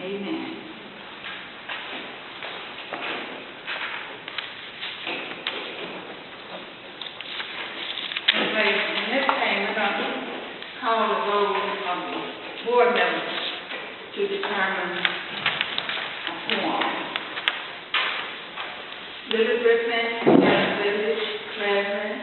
Amen. Okay, the next thing, we're going to call the roll of the board members to determine a quorum. Little Griffin, Village President.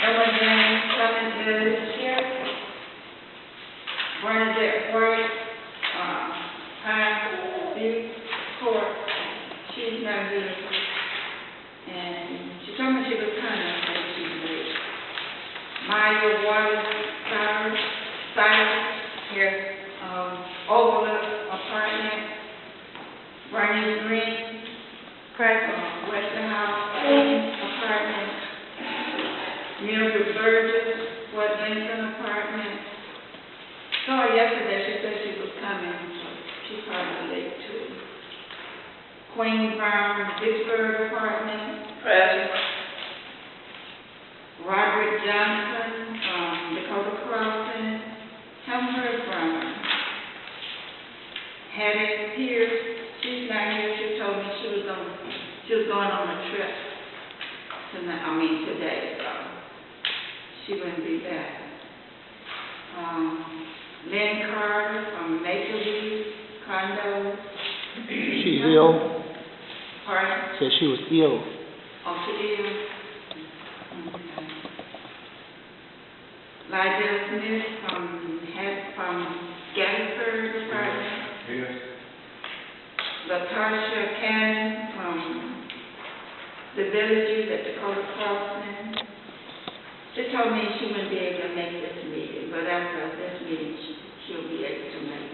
Emma James Clement is here. Bernadette White, High View Court, she's not here. And she told me she was coming, but she's late. Maya Water Cyrus here, Overlook Apartment, Bernie Green, Western House Apartment, Mildred Burgess, Fort Lincoln Apartment. Saw her yesterday, she said she was coming, so she's probably late too. Queen Brown, Vicksburg Apartment. Present. Roderick Johnson, Dakota Crossing. Haven't heard from her. Hattie Pierce, she's not here. She told me she was going on a trip tonight, today, so she wouldn't be back. Lynn Carter from Mapleview Condo. She's ill. Pardon? Said she was ill. Oh, she is. Okay. Lydell Smith from Gettysburg Apartment. Yes. Latasha Cannon from the Villages at Dakota Crossing. She told me she wouldn't be able to make this meeting, but after this meeting, she'll be able to make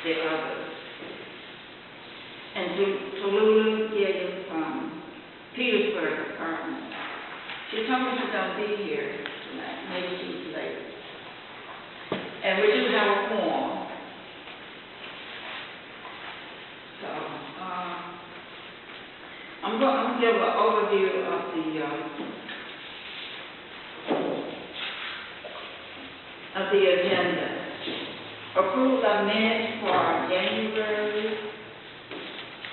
the others. And Tallulah Gilliam from Petersburg Apartment. She told me she's going to be here tonight. Maybe she's late. And we do have a quorum. So, I'm going to give an overview of the agenda. Approval of minutes for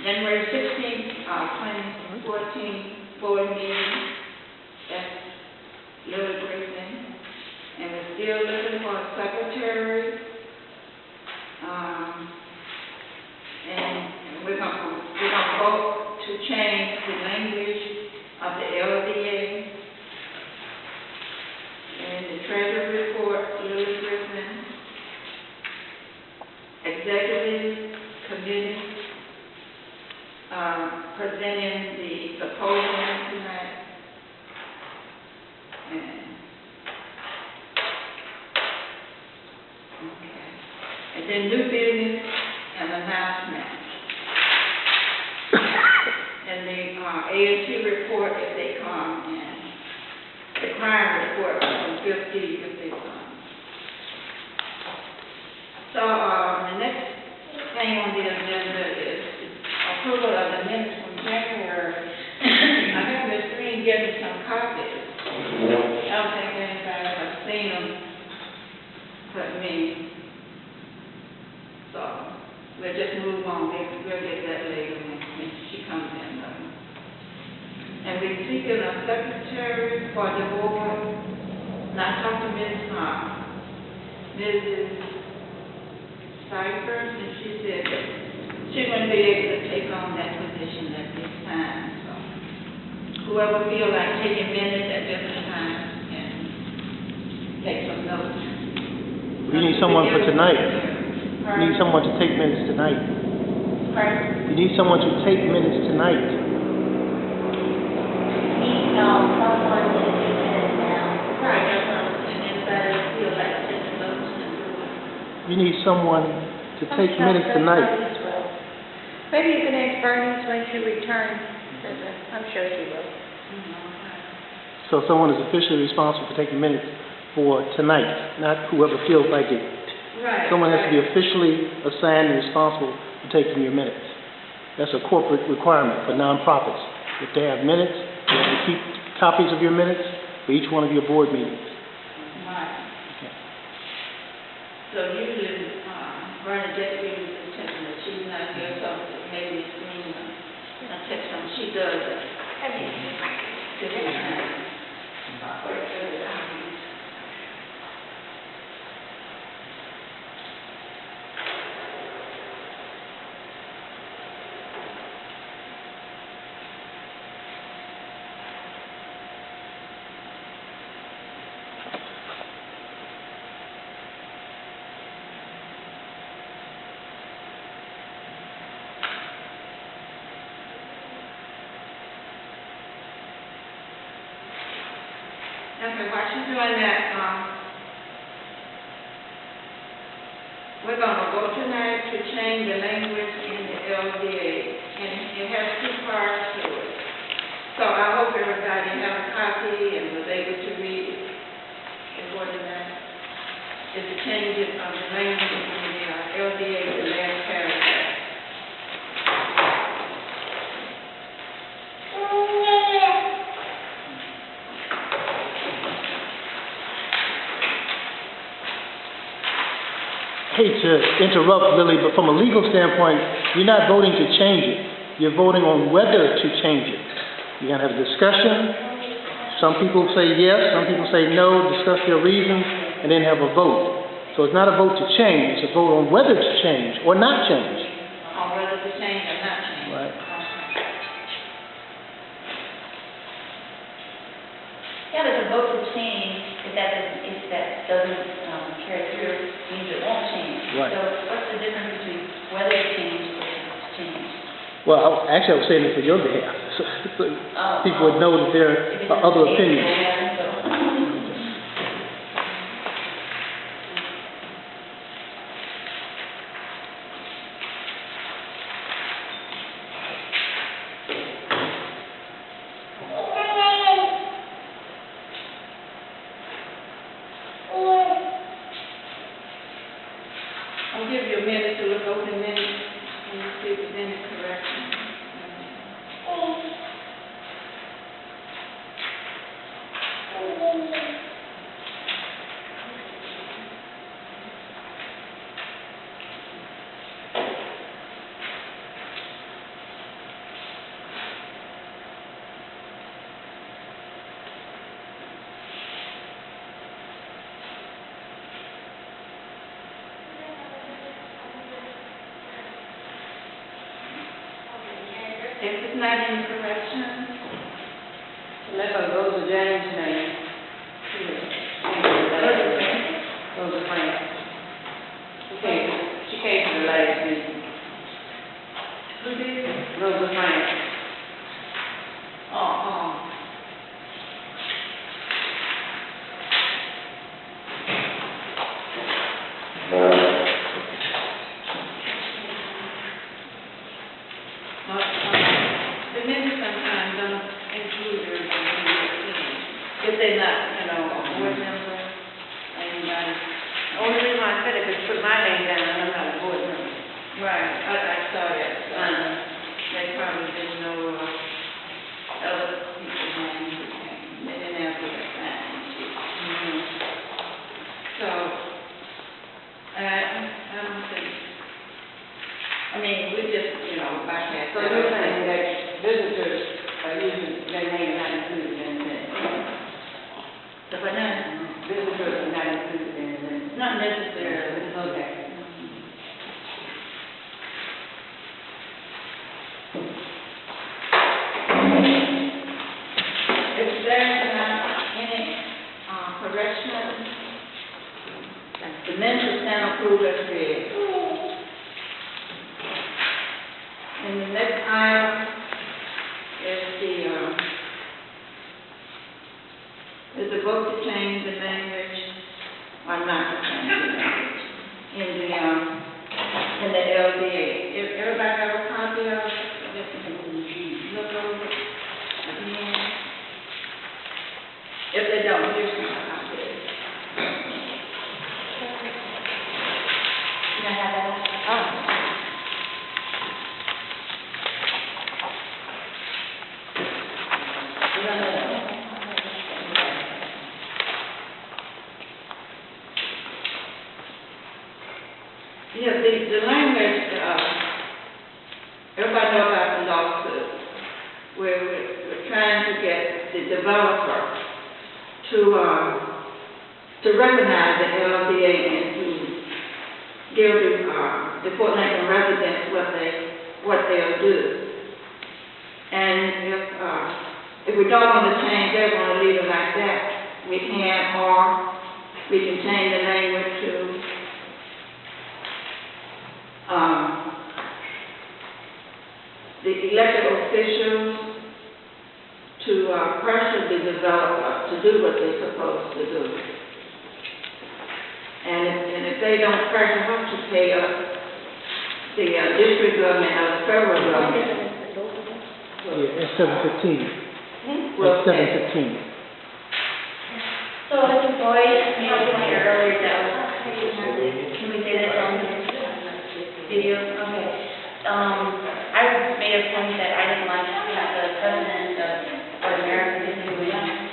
January 16th, 2014 board meeting. That's Little Griffin. And we're still looking for a secretary. And we're gonna vote to change the language of the LDA. And the treasury report, Little Griffin. Executive committee presenting the proposal tonight. And then new business and announcement. And the ASC report if they come, and the crime report from 50 if they come. So the next thing on the agenda is approval of the minutes from January. I think Ms. Green gave me some copies. I don't think anybody has seen them but me. So we'll just move on. We'll get that later when she comes in. And we're seeking a secretary for the board. And I talked to Mrs. Cyphers, and she said that she wouldn't be able to take on that position at this time. So whoever feels like taking minutes at different times can take some notes. You need someone for tonight. You need someone to take minutes tonight. Pardon? You need someone to take minutes tonight. Someone to do minutes now. Right, that's what I'm saying. Anybody feel like taking notes and do it. You need someone to take minutes tonight. Maybe you can ask Bernice when she returns. I'm sure she will. So someone is officially responsible for taking minutes for tonight, not whoever feels like it. Right. Someone has to be officially assigned and responsible for taking your minutes. That's a corporate requirement for nonprofits. If they have minutes, you have to keep copies of your minutes for each one of your board meetings. Right. Okay. So So usually, Bernadette uses this technique, she's not here, so maybe it's me, I text her, she does it. Different times. Okay, while she's doing that, we're gonna go tonight to change the language in the LDA, and it has two parts to it. So I hope everybody have a copy and was able to read it before tonight. It's the changes of the language in the LDA, the last paragraph. I hate to interrupt, Lily, but from a legal standpoint, you're not voting to change it. You're voting on whether to change it. You're going to have a discussion. Some people say yes, some people say no, discuss their reasons, and then have a vote. So it's not a vote to change, it's a vote on whether to change or not change. On whether to change or not change. Right. Yeah, there's a vote to change, if that doesn't carry through, means it won't change. Right. So what's the difference between whether to change or to change? Well, I was saying it for your behalf, so people would know that there are other opinions. I'll give you a minute to look over the minutes and see if there's any corrections. If it's not any corrections, Let's go to James' name. Rosa Frank. She came to the last meeting. who did it? Rosa Frank. The minutes sometimes don't include everything. If they're not, a board member, anybody. The only reason I said it is put my name down, and I'm not a board member. Right, I saw that. So they probably didn't know other people's names. They didn't have to sign and shit. So, I don't think, we just, bypass. So you're saying that visitors are using their name not included in the The banana, visitors are not included in the not necessarily. Okay. If there's not any corrections, the minutes will stand approved as read. And the next item is the vote to change the language, or not to change the language, in the LDA. If everybody have a copy of it, look over it again. If they don't, here's my copy. Can I have that? Oh. Yeah, the language, everybody knows about the lawsuit. We're trying to get the developer to recognize the LDA and to give the Fort Lincoln residents what they'll do. And if we don't want to change that, we want to leave it like that, we can, or we can change the language to the elected officials to pressure the developer to do what they're supposed to do. And if they don't pressure them to pay up the district government or the federal government, Yeah, at 7:15. will At pay. 7:15. So Mr. Boyd made a point earlier that can we say that on the video? Okay. I made a point that I didn't like the president of what America is doing,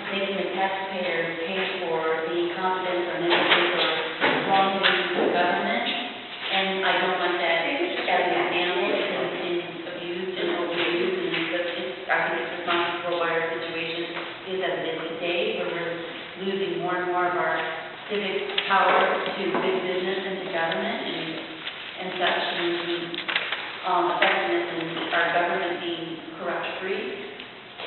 making the taxpayers pay for the confidence or necessity or wrongdoing of the government. And I don't want that as an example because it's been abused and overused, and I think it's responsible for why our situation is as it is today, where we're losing more and more of our civic power to big business and to government and such, and effectiveness in our government being corrupt-free.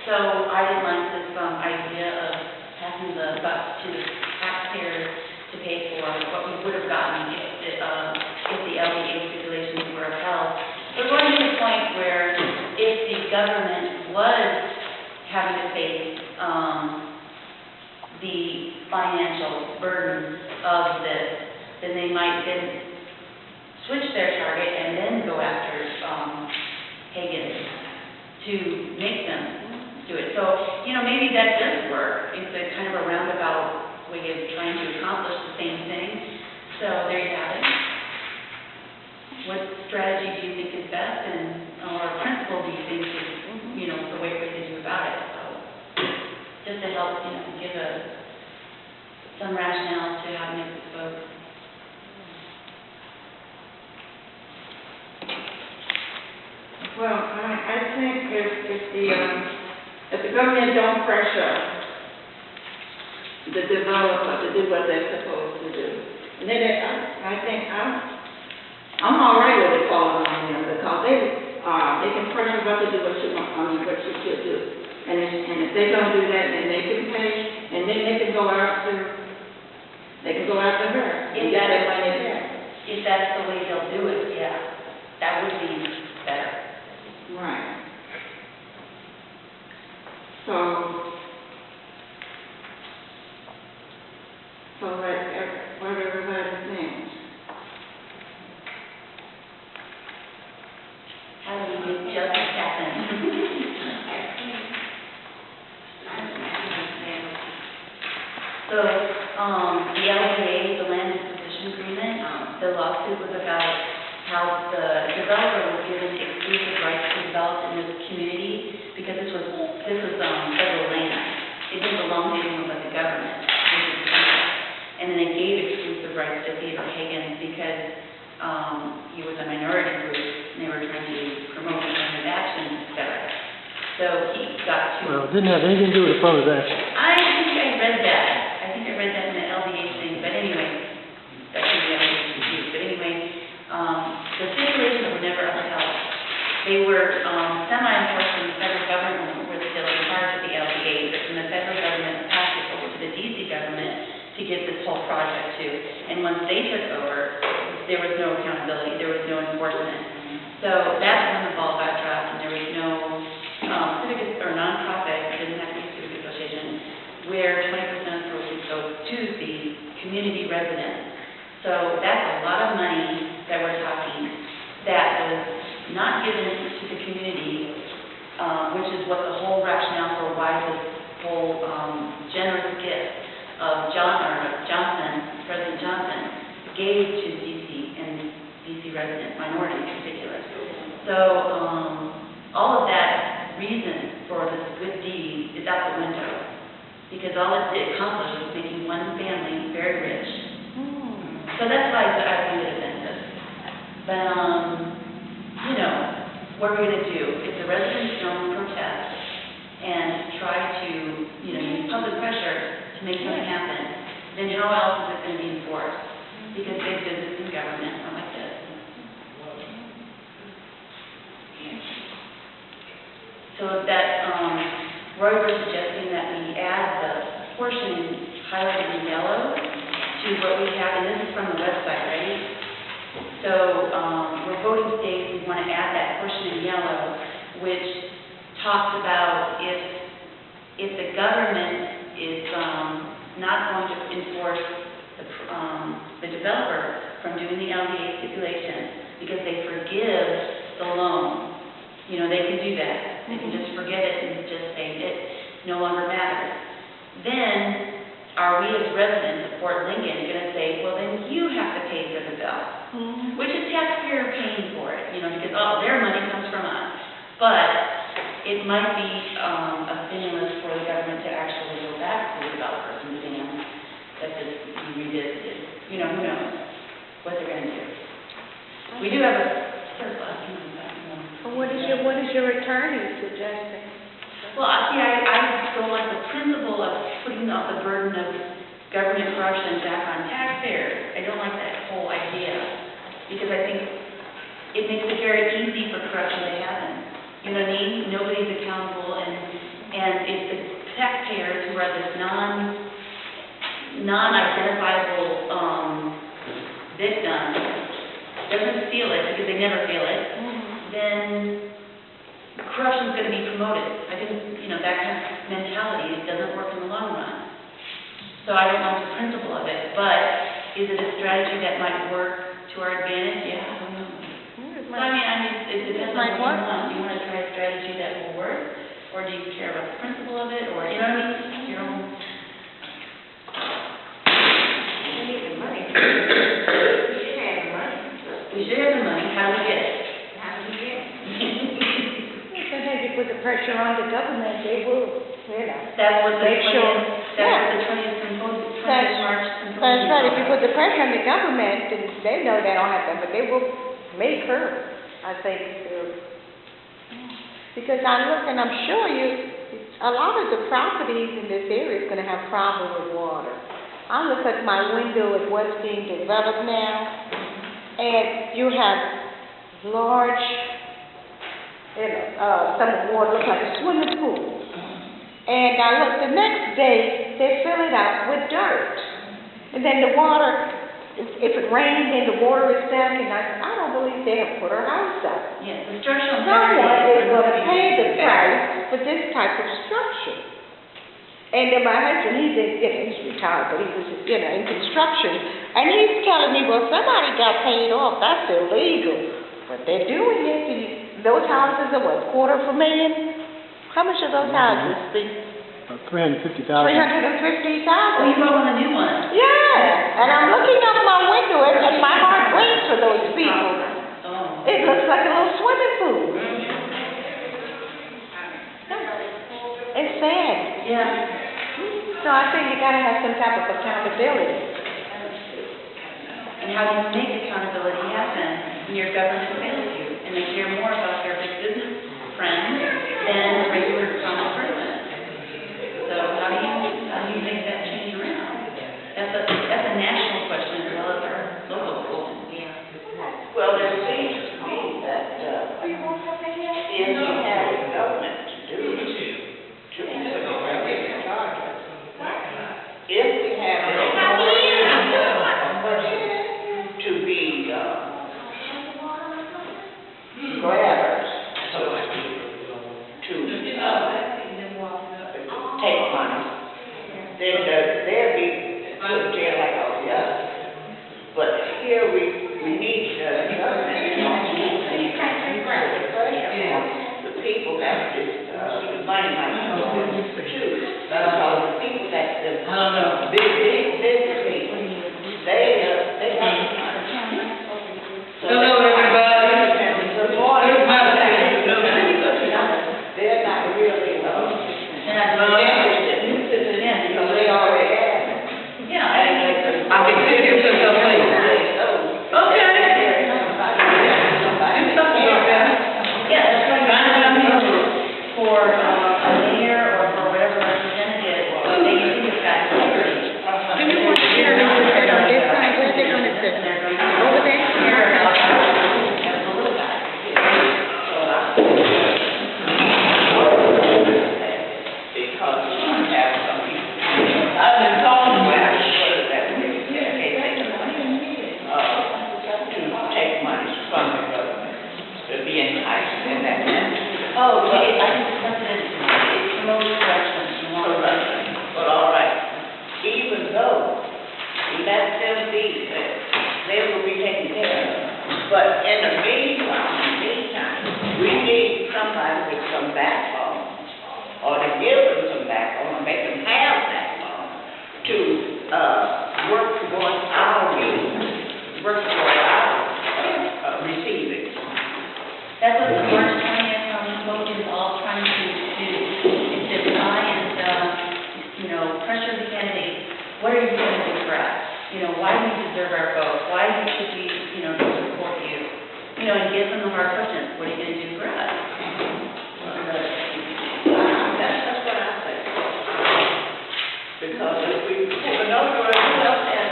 So I didn't like this idea of passing the buck to the taxpayers to pay for what we would have gotten if the LDA stipulations were upheld. We're going to the point where if the government was having to face the financial burden of this, then they might then switch their target and then go after Hagen to make them do it. So, maybe that does work. It's a kind of a roundabout way of trying to accomplish the same thing. So there you have it. What strategy do you think is best, or principle do you think is, the way we can do about it? So just to help, give some rationale to how to make this vote. Well, I think if the government don't pressure the developer to do what they're supposed to do, and then I'm all right with it falling on them because they can pressure about to do what you want, what you should do, and if they don't do that, then they can pay, and then they can go after her. If Get that's that money back. If that's the way they'll do it, yeah, that would be better. Right. So what everybody thinks. How do we make justice happen? So, the LDA, the Land Acquisition Agreement, the lawsuit was about how the developer was given exclusive rights to develop in this community because this was federal land. It didn't belong to anyone but the government, which is fine. And then they gave exclusive rights to Theodore Hagen because he was a minority group and they were trying to promote affirmative action, et cetera. So he got to. Well, it didn't have anything to do with affirmative action. I think I read that. I think I read that in the LDA thing, but anyway, that could be confused. But anyway, the stipulations were never upheld. They were semi-enforced from the federal government when we were still in charge of the LDA, but then the federal government passed it over to the DC government to give this whole project to. And once they took over, there was no accountability, there was no enforcement. So that's when the ball got dropped, and there was no civic or nonprofit, it didn't have to be civic association, where 20% of proceeds go to the community residents. So that's a lot of money that we're talking that was not given to the community, which is what the whole rationale for why this whole generous gift of President Johnson, gave to DC and DC resident minorities in particular. So all of that reason for this good deed is out the window because all it accomplished was making one family very rich. So that's why I find it offensive. are we gonna do? If the residents don't protest and try to, use public pressure to make something happen, then how else is it gonna be enforced? Because big business and government are like this. So that, Roy was suggesting that we add the portion highlighted in yellow to what we have, and this is from the website, right? So, we're voting states, we want to add that portion in yellow, which talks about if the government is not going to enforce the developer from doing the LDA stipulation because they forgive the loan. They can do that. They can just forget it and just say it no longer matters. Then, are we as residents of Fort Lincoln going to say, well, then you have to pay for the bill? Which is taxpayer paying for it, because, their money comes from us. But it might be a stimulus for the government to actually go back to the developers and demand that this be revisited. Who knows what they're going to do. We do have a surplus. What is your attorney suggesting? Well, see, I don't like the principle of putting off the burden of government corruption back on taxpayers. I don't like that whole idea, because I think it makes it very easy for corruption to happen. You know what I mean? Nobody's accountable, and if the taxpayers who are this non-identifiable victim doesn't feel it, because they never feel it, then corruption is going to be promoted. I think, that kind of mentality doesn't work in the long run. So I don't know the principle of it, but is it a strategy that might work to our advantage? Yeah, I don't know. It depends on what you want. Do you want to try a strategy that will work, or do you care about the principle of it, or, you know what I mean? Your own. We need the money. We should have the money. We should have the money. How do we get it? Sometimes you put the pressure on the government, they will, That's what the make sure. 20th symposium, 20th March symposium. That's right, if you put the pressure on the government, then they know that don't happen, but they will make her, I think. Because I look and I'm sure a lot of the properties in this area is gonna have problems with water. I look at my window at what's being developed now, and you have large, some of the water looks like a swimming pool. And I look the next day, they fill it out with dirt. And then the water, if it rains, then the water is stagnant. I don't believe they have put our house up. Yeah, the structural Someone integrity is going to pay the price for this type of structure. And then my husband, he's retired, but he was, in construction. And he's telling me, well, somebody got paid off. That's illegal. But they're doing it. Those houses are what, $250,000? How much are those houses? $350,000. $350,000. Oh, you bought one a new one? Yeah, and I'm looking out my window, and my heart bleeds for those people. Oh. It looks like a little swimming pool. It's sad. Yeah. So I think you gotta have some type of accountability. And how do you make accountability happen when your government fails you, and they care more about their big business friends than the regular common person? So how do you make that change around? That's a national question as well as our local question. Yeah. Well, there seems to be that, if you have the government to do it, if we have to be, go ahead. Oh, okay, I think it promotes correction in one way. But all right, even though, let them be, they will be taken care of. But in the meantime, we need somebody with some backbone, or to give them some backbone, or make them have backbone, to, work towards our views, work towards our, receiving. That's what the March 20th County Code is all trying to do, is to try and, pressure the candidate. What are you going to do for us? Why do you deserve our vote? Why should we, support you? And give them the hard questions. What are you going to do for us? That's what I say. Because if we put ourselves as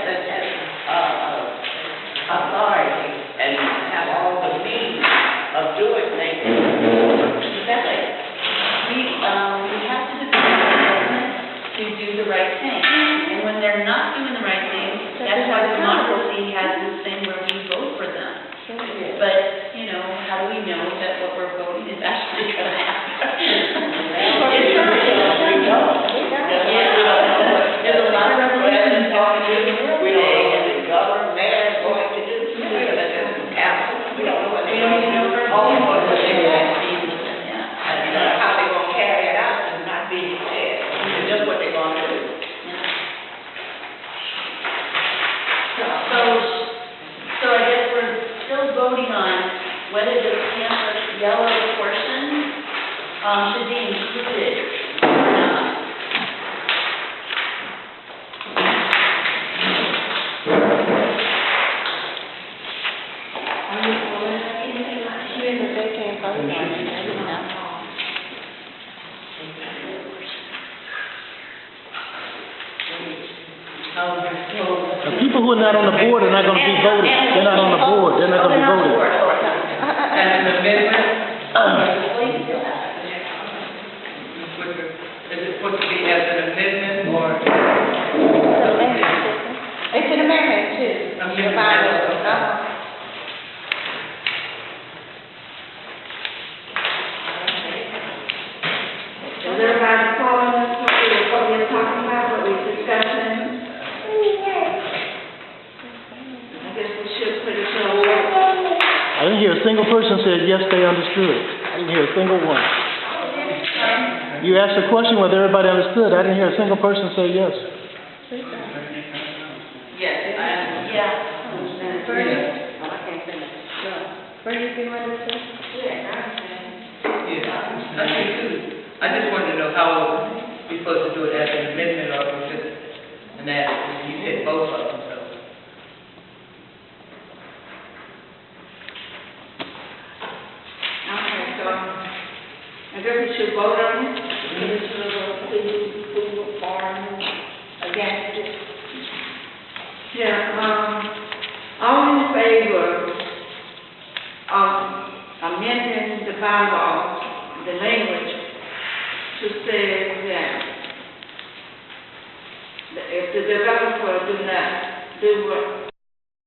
authority and have all the means of doing things. Exactly. We have to depend on the government to do the right thing. And when they're not doing the right thing, that's why democracy has this thing where we vote for them. But, how do we know that what we're voting is actually going to happen? There's a lot of resolutions going to the world We don't know today. what the government is going to do. We don't know what We they're don't going to even do. know All we know is what they're they're going to doing. do. Yeah. And how they're going to carry it out is not being said. It's just what they're going to do. So I guess we're still voting on whether the campus yellow portion should be included or not. The people who are not on the board are not going to be voted. They're not on the board. They're not going to be voted. As an amendment, is it supposed to be as an amendment or? It's an amendment too. Amendment. Is everybody following us, what we're talking about, what we're discussing? I guess we should put it to a vote. I didn't hear a single person say yes, they understood. I didn't hear a single one. You asked a question whether everybody understood. I didn't hear a single person say yes. Yes, Yeah. I just wanted to know how we're supposed to do it as an amendment or just an add. You said both of them, so. Okay, so I guess we should vote on it, put it to the vote, who for and against it. Yeah, all in favor of amending the bylaws, the language, to say that if the developer do not do what